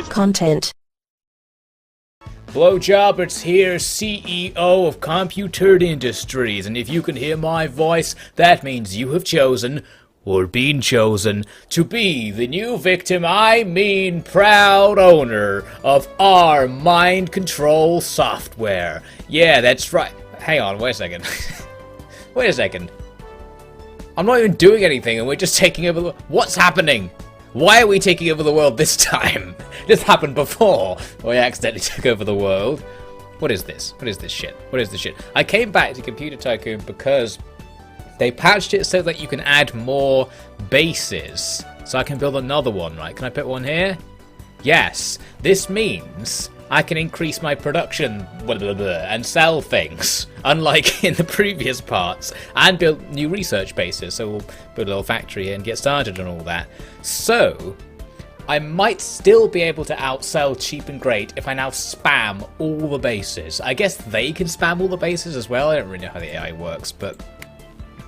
Content. Blowjob, it's here, CEO of CompuTurd Industries, and if you can hear my voice, that means you have chosen, or been chosen, to be the new victim, I mean proud owner, of our mind control software. Yeah, that's right. Hang on, wait a second. Wait a second. I'm not even doing anything and we're just taking over the... What's happening? Why are we taking over the world this time? This happened before. We accidentally took over the world. What is this? What is this shit? What is this shit? I came back to Computer Tycoon because they patched it so that you can add more bases. So I can build another one, right? Can I put one here? Yes. This means I can increase my production and sell things, unlike in the previous parts, and build new research bases. So we'll build a little factory here and get started on all that. So I might still be able to outsell cheap and great if I now spam all the bases. I guess they can spam all the bases as well. I don't really know how the AI works, but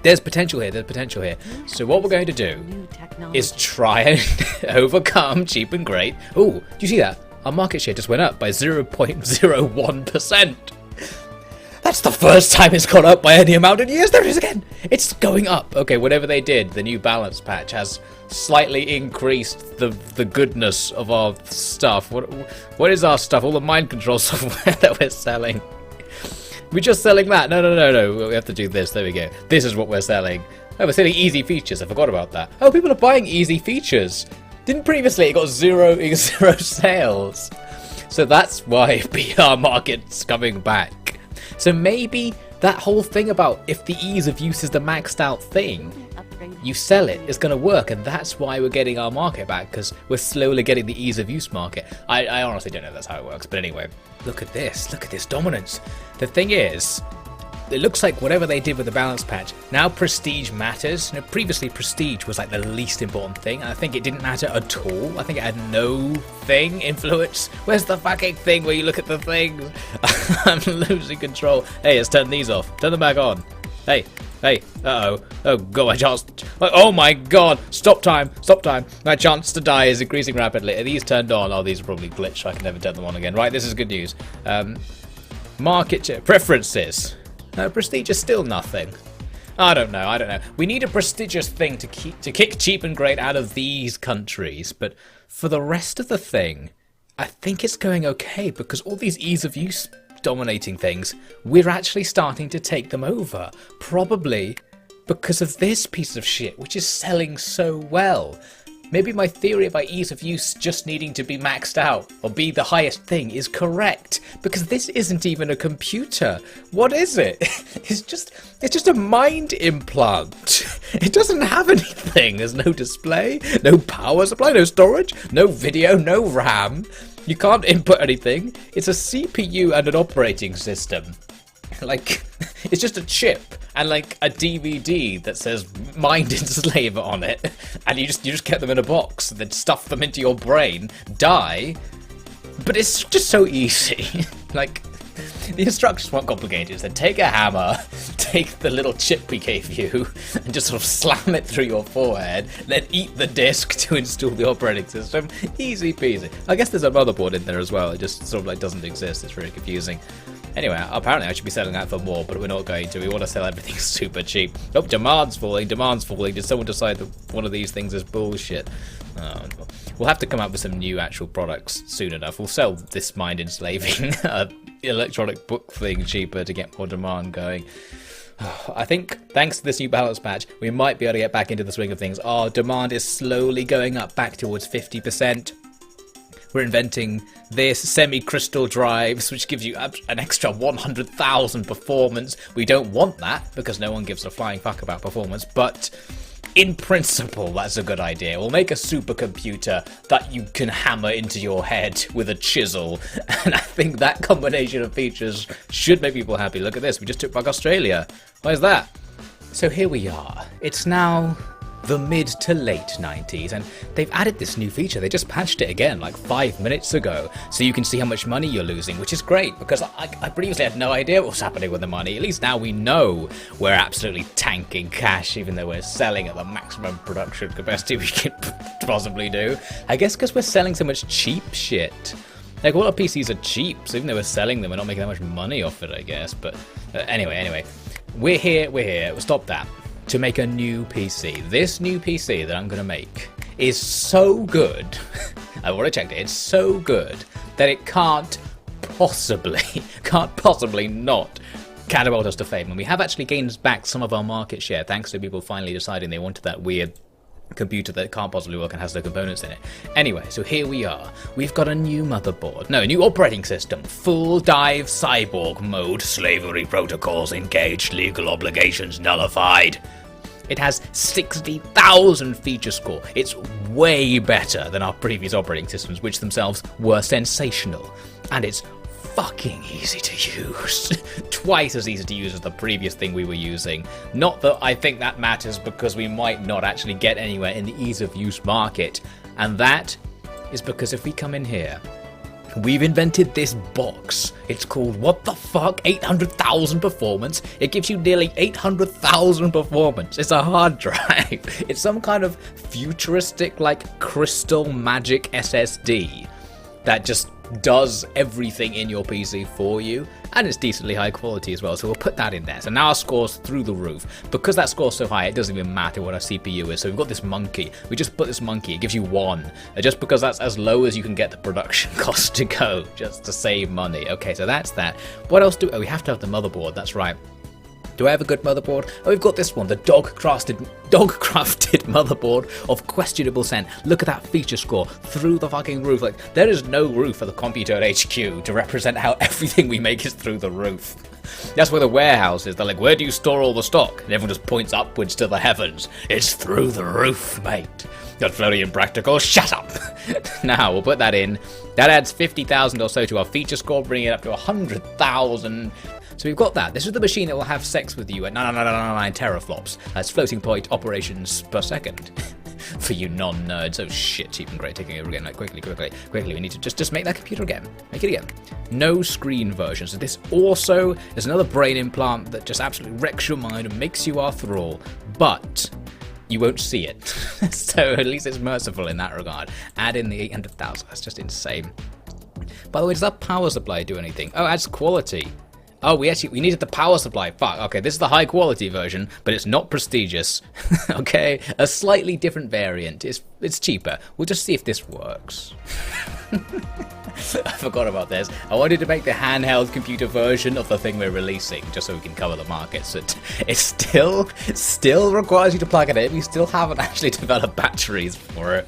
there's potential here, there's potential here. So what we're going to do is try and overcome cheap and great. Oh, do you see that? Our market share just went up by 0.01%. That's the first time it's gone up by any amount in years. There it is again. It's going up. Okay, whatever they did, the new balance patch has slightly increased the goodness of our stuff. What is our stuff? All the mind control software that we're selling. We're just selling that. No. We have to do this. There we go. This is what we're selling. Oh, we're selling easy features. I forgot about that. Oh, people are buying easy features. Didn't previously it got zero sales. So that's why PR market's coming back. So maybe that whole thing about if the ease of use is the maxed out thing, you sell it, it's going to work, and that's why we're getting our market back, because we're slowly getting the ease of use market. I honestly don't know if that's how it works, but anyway, look at this dominance. The thing is, it looks like whatever they did with the balance patch, now prestige matters. You know, previously prestige was like the least important thing, and I think it didn't matter at all. I think it had no thing influence. Where's the fucking thing where you look at the things? I'm losing control. Hey, let's turn these off. Turn them back on. Hey, uh-oh. Oh god, my chance. Oh my god, stop time. My chance to die is increasing rapidly. Are these turned on? Oh, these are probably glitched. I can never turn them on again. Right, this is good news. Market preferences. No, prestige is still nothing. I don't know. We need a prestigious thing to kick cheap and great out of these countries, but for the rest of the thing, I think it's going okay, because all these ease of use dominating things, we're actually starting to take them over. Probably because of this piece of shit, which is selling so well. Maybe my theory about ease of use just needing to be maxed out or be the highest thing is correct, because this isn't even a computer. What is it? It's just a mind implant. It doesn't have anything. There's no display, no power supply, no storage, no video, no RAM. You can't input anything. It's a CPU and an operating system. Like, it's just a chip and like a DVD that says Mind Enslaver on it, and you just get them in a box, then stuff them into your brain, die. But it's just so easy. Like, the instructions weren't complicated. So take a hammer, take the little chip we gave you, and just sort of slam it through your forehead, then eat the disk to install the operating system. Easy peasy. I guess there's a motherboard in there as well. It just sort of like doesn't exist. It's really confusing. Anyway, apparently I should be selling that for more, but we're not going to. We want to sell everything super cheap. Oh, demand's falling. Did someone decide that one of these things is bullshit? We'll have to come up with some new actual products soon enough. We'll sell this mind enslaving electronic book thing cheaper to get more demand going. I think thanks to this new balance patch, we might be able to get back into the swing of things. Our demand is slowly going up back towards 50%. We're inventing this semi-crystal drives, which gives you an extra 100,000 performance. We don't want that, because no one gives a flying fuck about performance, but in principle, that's a good idea. We'll make a supercomputer that you can hammer into your head with a chisel, and I think that combination of features should make people happy. Look at this, we just took back Australia. Where's that? So here we are. It's now the mid to late 90s, and they've added this new feature. They just patched it again like 5 minutes ago, so you can see how much money you're losing, which is great, because I previously had no idea what was happening with the money. At least now we know we're absolutely tanking cash, even though we're selling at the maximum production capacity we can possibly do. I guess because we're selling so much cheap shit. Like, all our PCs are cheap, so even though we're selling them, we're not making that much money off it, I guess. But anyway, we're here, we'll stop that, to make a new PC. This new PC that I'm going to make is so good, I've already checked it, it's so good that it can't possibly not catapult us to fame. And we have actually gained back some of our market share, thanks to people finally deciding they wanted that weird computer that can't possibly work and has no components in it. Anyway, so here we are. We've got a new motherboard. No, a new operating system. Full dive cyborg mode. Slavery protocols engaged. Legal obligations nullified. It has 60,000 feature score. It's way better than our previous operating systems, which themselves were sensational. And it's fucking easy to use. Twice as easy to use as the previous thing we were using. Not that I think that matters, because we might not actually get anywhere in the ease of use market. And that is because if we come in here, we've invented this box. It's called, what the fuck, 800,000 performance? It gives you nearly 800,000 performance. It's a hard drive. It's some kind of futuristic, like, crystal magic SSD that just does everything in your PC for you, and it's decently high quality as well, so we'll put that in there. So now our score's through the roof. Because that score's so high, it doesn't even matter what our CPU is. So we've got this monkey. We just put this monkey, it gives you 1. Just because that's as low as you can get the production cost to go, just to save money. Okay, so that's that. What else do... Oh, we have to have the motherboard, that's right. Do I have a good motherboard? Oh, we've got this one, the dog-crafted motherboard of questionable scent. Look at that feature score through the fucking roof. Like, there is no roof for the CompuTurd HQ to represent how everything we make is through the roof. That's where the warehouse is. They're like, where do you store all the stock? And everyone just points upwards to the heavens. It's through the roof, mate. That's very impractical. Shut up. Now, we'll put that in. That adds 50,000 or so to our feature score, bringing it up to 100,000. So we've got that. This is the machine that will have sex with you at 999 teraflops. That's floating point operations per second. For you non-nerds. Oh shit, cheap and great. Taking it over again. Like, quickly. We need to just make that computer again. Make it again. No screen version. So this also is another brain implant that just absolutely wrecks your mind and makes you our thrall. But you won't see it. So at least it's merciful in that regard. Add in the 800,000. That's just insane. By the way, does that power supply do anything? Oh, it adds quality. Oh, we needed the power supply. Fuck. Okay, this is the high quality version, but it's not prestigious. Okay, a slightly different variant. It's cheaper. We'll just see if this works. I forgot about this. I wanted to make the handheld computer version of the thing we're releasing, just so we can cover the market. So it still requires you to plug it in. We still haven't actually developed batteries for it.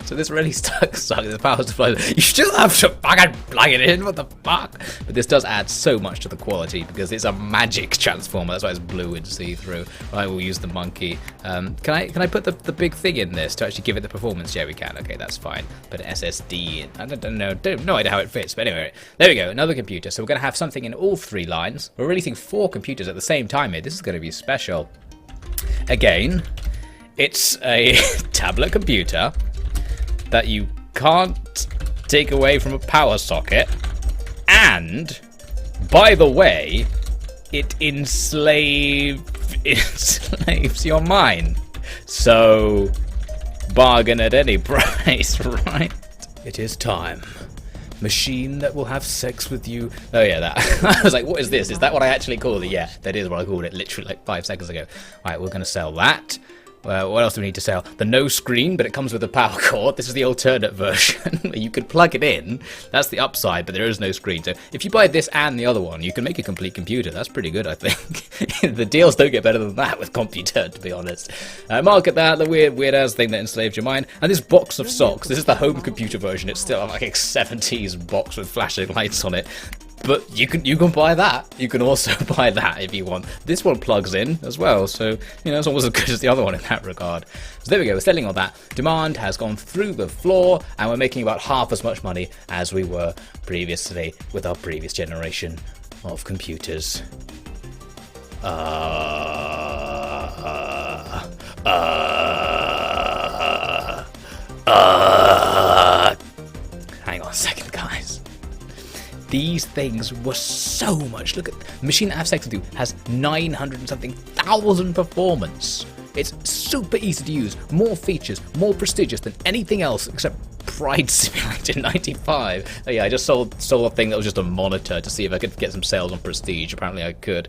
So this really sucks. The power supply. You still have to fucking plug it in. What the fuck? But this does add so much to the quality because it's a magic transformer. That's why it's blue and see-through. Right, we'll use the monkey. Can I put the big thing in this to actually give it the performance? Yeah, we can. Okay, that's fine. Put an SSD in. I don't know. No idea how it fits. But anyway, there we go. Another computer. So we're going to have something in all 3 lines. We're releasing 4 computers at the same time here. This is going to be special. Again, it's a tablet computer that you can't take away from a power socket, and by the way, it enslaves your mind. So bargain at any price, right? It is time. Machine that will have sex with you. Oh yeah, that. I was like, what is this? Is that what I actually called it? Yeah, that is what I called it literally like 5 seconds ago. Alright, we're gonna sell that. What else do we need to sell? The no screen, but it comes with a power cord. This is the alternate version. You could plug it in. That's the upside, but there is no screen. So if you buy this and the other one, you can make a complete computer. That's pretty good, I think. The deals don't get better than that with CompuTurd, to be honest. Market that, the weird-ass thing that enslaved your mind. And this box of socks. This is the home computer version. It's still like a 70s box with flashing lights on it. But you can buy that. You can also buy that if you want. This one plugs in as well, so you know it's almost as good as the other one in that regard. So there we go. We're selling all that. Demand has gone through the floor, and we're making about half as much money as we were previously with our previous generation of computers. these things were so much. Look at the machine that I have sex with you has 900 and something thousand performance. It's super easy to use, more features, more prestigious than anything else except Pride Simulator 95. Oh yeah, I just sold a thing that was just a monitor to see if I could get some sales on Prestige. Apparently I could.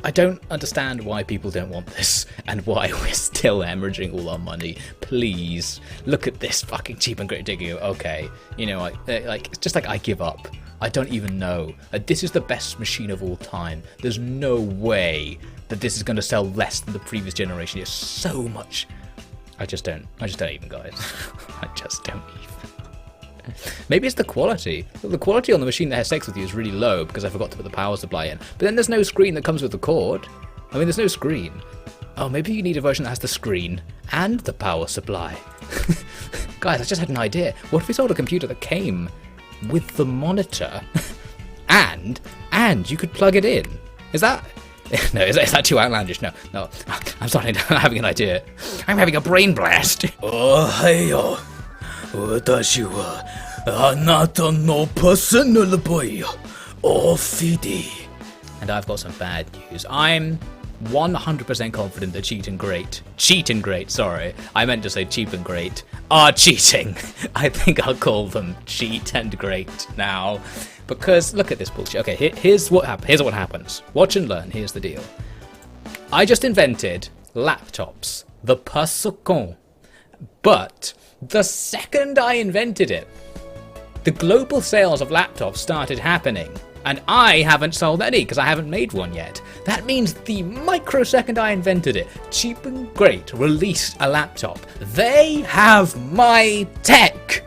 I don't understand why people don't want this and why we're still hemorrhaging all our money. Please, look at this fucking cheap and great Diggy. Okay, you know, like it's just like I give up. I don't even know. This is the best machine of all time. There's no way that this is going to sell less than the previous generation. It's so much. I just don't even, guys. I just don't even. Maybe it's the quality. The quality on the machine that has sex with you is really low because I forgot to put the power supply in. But then there's no screen that comes with the cord. I mean, there's no screen. Oh, maybe you need a version that has the screen and the power supply. Guys, I just had an idea. What if we sold a computer that came with the monitor and you could plug it in? Is that... No, is that too outlandish? No. I'm sorry, I'm having an idea. I'm having a brain blast. Oh, hey, watashi wa anata no personal boy, Fidi. And I've got some bad news. I'm 100% confident that Cheat and Great, sorry, I meant to say Cheap and Great, are cheating. I think I'll call them Cheat and Great now. Because look at this bullshit. Okay, here's what happens. Watch and learn. Here's the deal. I just invented laptops, the Tycoon. But the second I invented it, the global sales of laptops started happening. And I haven't sold any because I haven't made one yet. That means the microsecond I invented it, Cheap and Great released a laptop. They have my tech.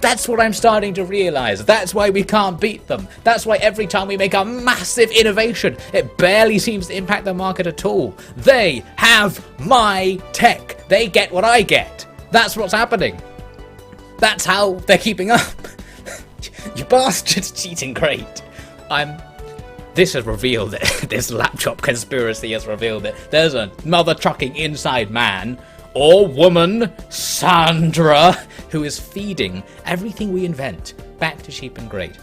That's what I'm starting to realise. That's why we can't beat them. That's why every time we make a massive innovation, it barely seems to impact the market at all. They have my tech. They get what I get. That's what's happening. That's how they're keeping up. You bastards, Cheating Great. This has revealed it. This laptop conspiracy has revealed it. There's a mother trucking inside man or woman, Sandra, who is feeding everything we invent back to Cheap and Great.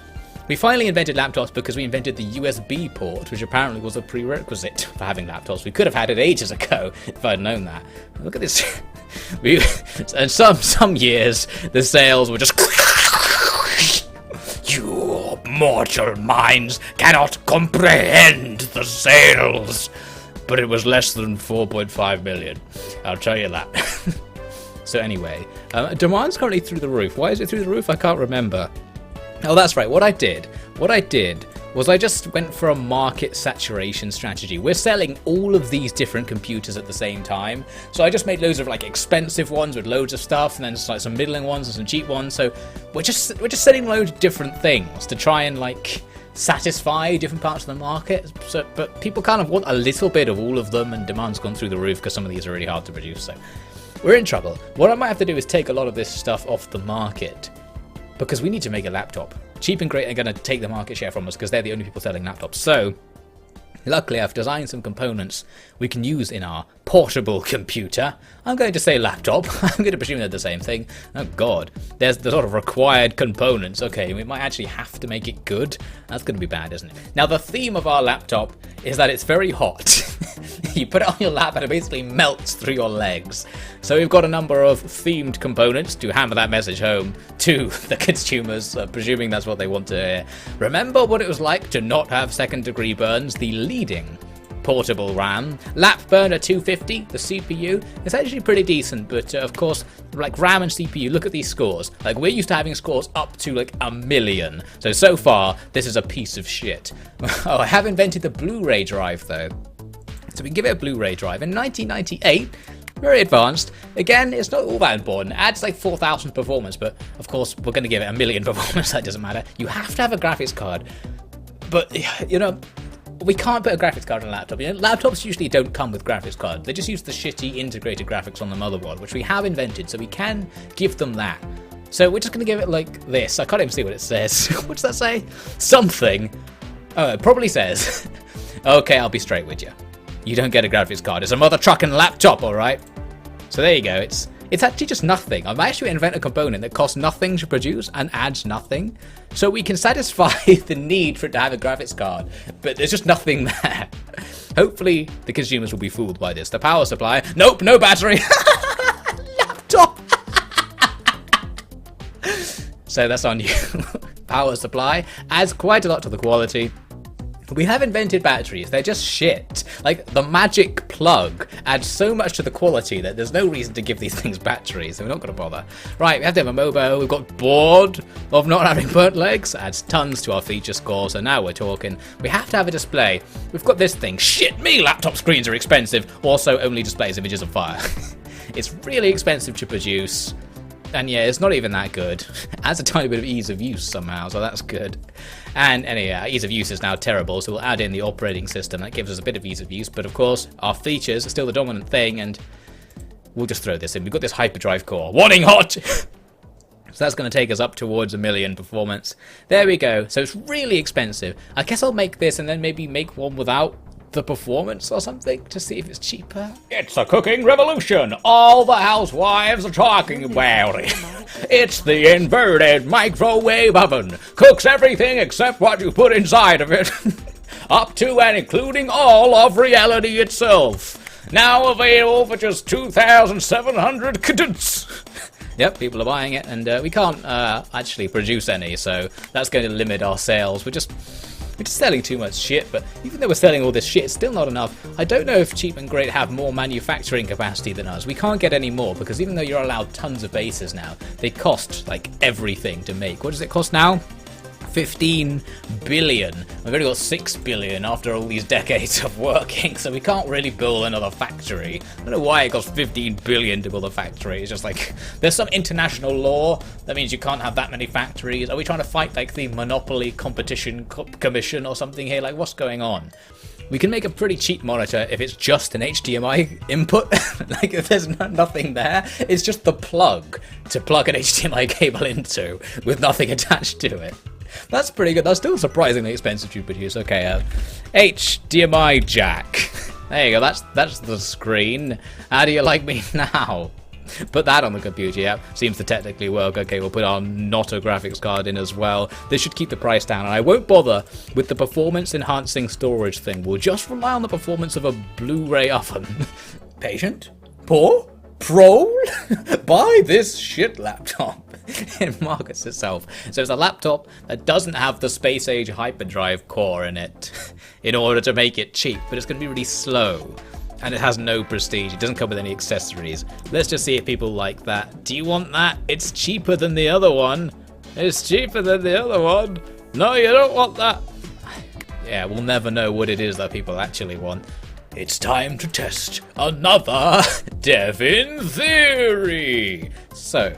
We finally invented laptops because we invented the USB port, which apparently was a prerequisite for having laptops. We could have had it ages ago if I'd known that. Look at this. And some years, the sales were just... You mortal minds cannot comprehend the sales. But it was less than 4.5 million. I'll tell you that. So anyway, demand's currently through the roof. Why is it through the roof? I can't remember. Oh, that's right. What I did was I just went for a market saturation strategy. We're selling all of these different computers at the same time. So I just made loads of like expensive ones with loads of stuff, and then just, like some middling ones and some cheap ones. So we're just selling loads of different things to try and like satisfy different parts of the market. So, but people kind of want a little bit of all of them, and demand's gone through the roof because some of these are really hard to produce. So we're in trouble. What I might have to do is take a lot of this stuff off the market, because we need to make a laptop. Cheap and Great are going to take the market share from us because they're the only people selling laptops. So, luckily I've designed some components we can use in our portable computer. I'm going to say laptop. I'm going to presume they're the same thing. Oh god, there's the sort of required components. Okay, we might actually have to make it good. That's going to be bad, isn't it? Now the theme of our laptop is that it's very hot. You put it on your lap and it basically melts through your legs. So we've got a number of themed components to hammer that message home to the consumers, presuming that's what they want to hear. Remember what it was like to not have second-degree burns? The leading portable RAM. Lap burner 250, the CPU. It's actually pretty decent, but of course, like RAM and CPU, look at these scores. Like, we're used to having scores up to like 1 million. So far, this is a piece of shit. Oh, I have invented the Blu-ray drive, though. So we can give it a Blu-ray drive. In 1998, very advanced. Again, it's not all that important. It adds like 4,000 performance, but of course, we're going to give it 1 million performance. That doesn't matter. You have to have a graphics card. But, you know, we can't put a graphics card on a laptop. You know, laptops usually don't come with graphics cards. They just use the shitty integrated graphics on the motherboard, which we have invented, so we can give them that. So we're just going to give it like this. I can't even see what it says. What does that say? Something. Oh, it probably says. Okay, I'll be straight with you. You don't get a graphics card. It's a mother trucking laptop, alright? So there you go. It's It's actually just nothing. I've actually invented a component that costs nothing to produce and adds nothing. So we can satisfy the need for it to have a graphics card, but there's just nothing there. Hopefully the consumers will be fooled by this. The power supply, nope, no battery. Laptop. So that's on you. Power supply adds quite a lot to the quality. We have invented batteries, they're just shit. Like, the magic plug adds so much to the quality that there's no reason to give these things batteries, so we're not going to bother. Right, we have to have a mobile, we've got bored of not having burnt legs, adds tons to our feature score, so now we're talking. We have to have a display. We've got this thing, shit me, laptop screens are expensive, also only displays images of fire. It's really expensive to produce. And yeah, it's not even that good. It adds a tiny bit of ease of use somehow, so that's good. And yeah, ease of use is now terrible, so we'll add in the operating system. That gives us a bit of ease of use, but of course, our features are still the dominant thing, and we'll just throw this in. We've got this hyperdrive core. Warning hot! So that's going to take us up towards 1 million performance. There we go. So it's really expensive. I guess I'll make this and then maybe make one without the performance or something to see if it's cheaper. It's a cooking revolution. All the housewives are talking about it. It's the inverted microwave oven. Cooks everything except what you put inside of it. Up to and including all of reality itself. Now available for just 2,700 cadence. Yep, people are buying it, and we can't actually produce any, so that's going to limit our sales. We're just selling too much shit, but even though we're selling all this shit, it's still not enough. I don't know if Cheap and Great have more manufacturing capacity than us. We can't get any more, because even though you're allowed tons of bases now, they cost, like, everything to make. What does it cost now? 15 billion. We've only got 6 billion after all these decades of working, so we can't really build another factory. I don't know why it costs 15 billion to build a factory. It's just like, there's some international law that means you can't have that many factories. Are we trying to fight like the Monopoly Competition Commission or something here? Like, what's going on? We can make a pretty cheap monitor if it's just an HDMI input. Like, if there's nothing there, it's just the plug to plug an HDMI cable into with nothing attached to it. That's pretty good. That's still surprisingly expensive to produce. Okay, HDMI jack. There you go. That's the screen. How do you like me now? Put that on the computer. Yeah, seems to technically work. Okay, we'll put our not a graphics card in as well. This should keep the price down, and I won't bother with the performance enhancing storage thing. We'll just rely on the performance of a Blu-ray oven. Patient? Poor? Pro? Buy this shit laptop. It markets itself. So it's a laptop that doesn't have the space age hyperdrive core in it in order to make it cheap, but it's going to be really slow. And it has no prestige. It doesn't come with any accessories. Let's just see if people like that. Do you want that? It's cheaper than the other one. It's cheaper than the other one. No, you don't want that. Yeah, we'll never know what it is that people actually want. It's time to test another Devin theory. So,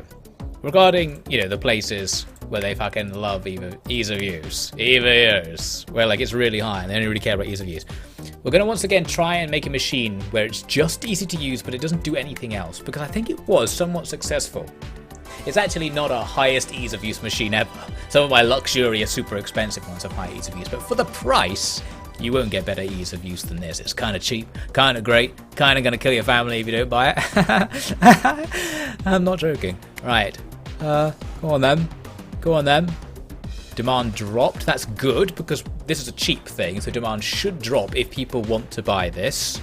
regarding, the places where they fucking love ease of use, where like it's really high and they only really care about ease of use. We're going to once again try and make a machine where it's just easy to use, but it doesn't do anything else, because I think it was somewhat successful. It's actually not a highest ease of use machine ever. Some of my luxurious, super expensive ones have high ease of use, but for the price, you won't get better ease of use than this. It's kind of cheap, kind of great, kind of going to kill your family if you don't buy it. I'm not joking. Right. Go on then. Demand dropped. That's good, because this is a cheap thing, so demand should drop if people want to buy this.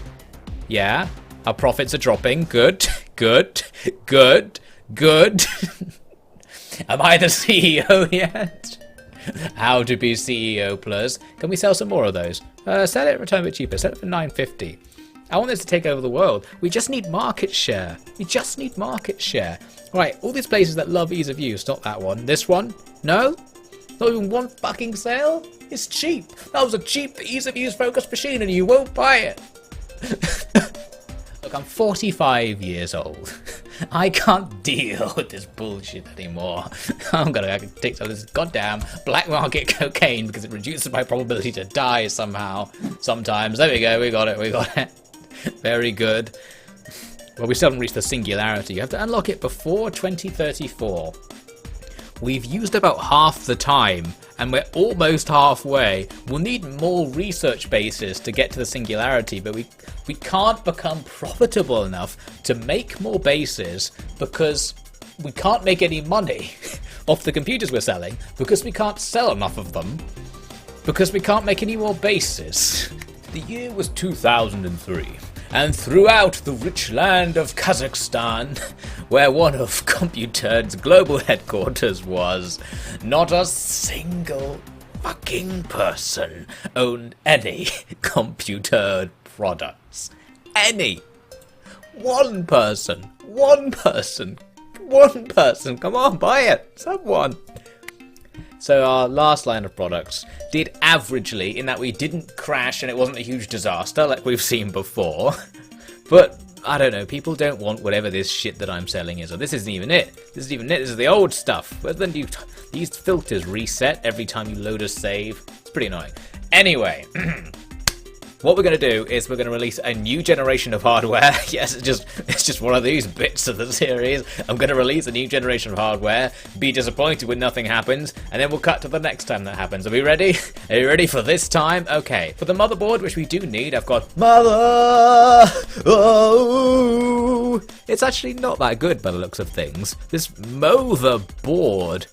Yeah. Our profits are dropping. Good. Am I the CEO yet? How to be CEO plus. Can we sell some more of those? Sell it, return a bit cheaper. Sell it for $9.50. I want this to take over the world. We just need market share. Right, all these places that love ease of use. Not that one. This one? No? Not even one fucking sale? It's cheap. That was a cheap ease of use focused machine and you won't buy it. Look, I'm 45 years old. I can't deal with this bullshit anymore. I'm gonna take some of this goddamn black market cocaine because it reduces my probability to die somehow. Sometimes. There we go, we got it. Very good. Well, we still haven't reached the singularity. You have to unlock it before 2034. We've used about half the time and we're almost halfway. We'll need more research bases to get to the singularity, but we can't become profitable enough to make more bases because we can't make any money off the computers we're selling, because we can't sell enough of them, because we can't make any more bases. The year was 2003. And throughout the rich land of Kazakhstan, where one of CompuTurd's global headquarters was, not a single fucking person owned any CompuTurd products. Any. One person, come on, buy it, someone. So our last line of products did averagely, in that we didn't crash and it wasn't a huge disaster like we've seen before. But, I don't know, people don't want whatever this shit that I'm selling is. Or this isn't even it. This is the old stuff. But then these filters reset every time you load a save. It's pretty annoying. Anyway, what we're going to do is we're going to release a new generation of hardware. Yes, it's just one of these bits of the series. I'm going to release a new generation of hardware, be disappointed when nothing happens, and then we'll cut to the next time that happens. Are we ready? Are you ready for this time? Okay. For the motherboard, which we do need, I've got Mother! Oh! It's actually not that good by the looks of things. This motherboard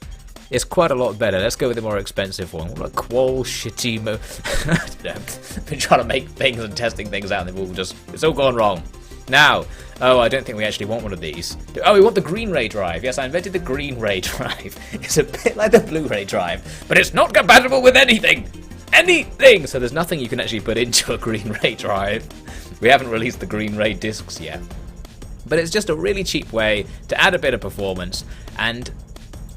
is quite a lot better. Let's go with the more expensive one. What a qual shitty I've been trying to make things and testing things out, and it's all gone wrong. Now, oh, I don't think we actually want one of these. Oh, we want the green ray drive. Yes, I invented the green ray drive. It's a bit like the Blu-ray drive, but it's not compatible with anything. Anything! So there's nothing you can actually put into a green ray drive. We haven't released the green ray discs yet. But it's just a really cheap way to add a bit of performance, and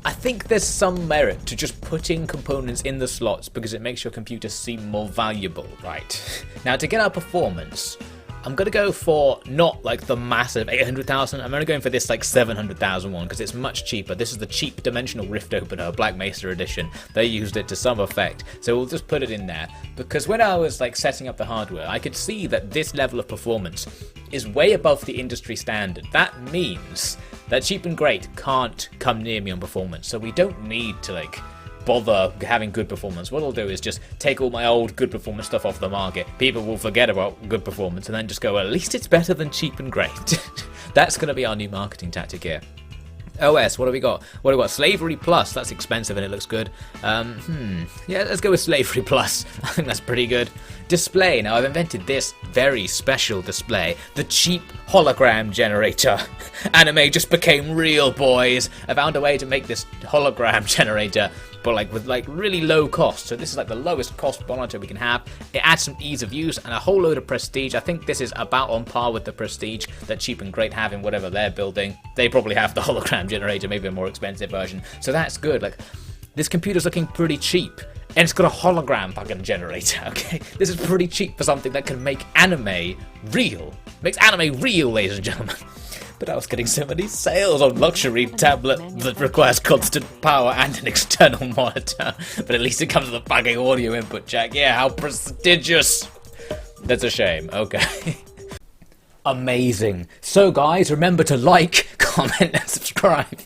I think there's some merit to just putting components in the slots because it makes your computer seem more valuable. Right. Now, to get our performance, I'm going to go for not like the massive 800,000. I'm only going for this like 700,000 one because it's much cheaper. This is the cheap dimensional rift opener, Black Mesa edition. They used it to some effect. So we'll just put it in there because when I was like setting up the hardware, I could see that this level of performance is way above the industry standard. That means that cheap and great can't come near me on performance. So we don't need to like bother having good performance. What I'll do is just take all my old good performance stuff off the market. People will forget about good performance and then just go, at least it's better than cheap and great. That's going to be our new marketing tactic here. OS, what have we got? What have we got? Slavery Plus. That's expensive and it looks good. Yeah, let's go with Slavery Plus. I think that's pretty good. Display. Now, I've invented this very special display. The cheap hologram generator. Anime just became real, boys. I found a way to make this hologram generator, but like with like really low cost. So this is like the lowest cost monitor we can have. It adds some ease of use and a whole load of prestige. I think this is about on par with the prestige that Cheap and Great have in whatever they're building. They probably have the hologram generator, maybe a more expensive version. So that's good. Like, this computer's looking pretty cheap. And it's got a hologram fucking generator, okay? This is pretty cheap for something that can make anime real. Makes anime real, ladies and gentlemen. But I was getting so many sales on luxury tablet that requires constant power and an external monitor. But at least it comes with a fucking audio input jack. Yeah, how prestigious. That's a shame. Okay. Amazing. So guys, remember to like, comment, and subscribe.